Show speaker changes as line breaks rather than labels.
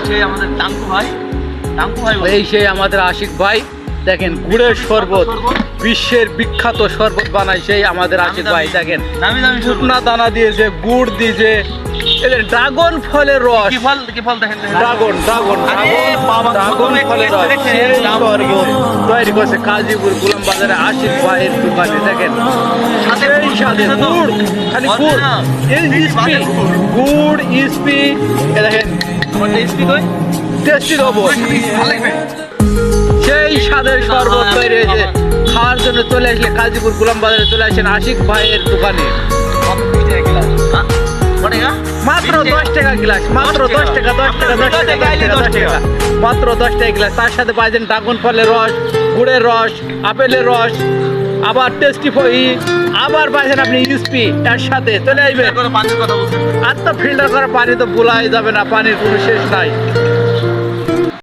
সেই আমাদের টাঙ্কু ভাই
এই সেই আমাদের আশিক ভাই, দেখেন গুড়ের শরবত, বিশ্বের বিখ্যাত শরবত বানায় সেই আমাদের আশিক ভাই। দেখেন
দামি দামি
শুকনা দানা দিয়েছে, গুড় দিয়েছে, ড্রাগন ফলের রস,
কি ফল দেখেন
ড্রাগন ফলের রস সেই শরবত তৈরি করছে কাজীপুর গোলাম বাজারে আশিক ভাইয়ের দোকানে। দেখেন সেই সাথে গুড়, খালি গুড়, গুড় ইস্পি, দেখেন টেস্টি লবণ, সেই স্বাদের শরবত তৈরি হয়েছে। খাওয়ার জন্য চলে আসলে কাজীপুর গোলাম বাজারে চলে আসেন আশিক ভাইয়ের দোকানে। মাত্র 10 টাকা গ্লাস, মাত্র 10 টাকা, মাত্র 10 টাকা গ্লাস। তার সাথে পাইছেন ড্রাগন ফলের রস, গুড়ের রস, আপেলের রস, আবার টেস্টি ফই, আবার পাইছেন আপনি ইউসপি এর সাথে। চলে আসবে। আর তো ফিল্টার করা পানি তো ভুলাই যাবে না, পানির কোনো শেষ নাই।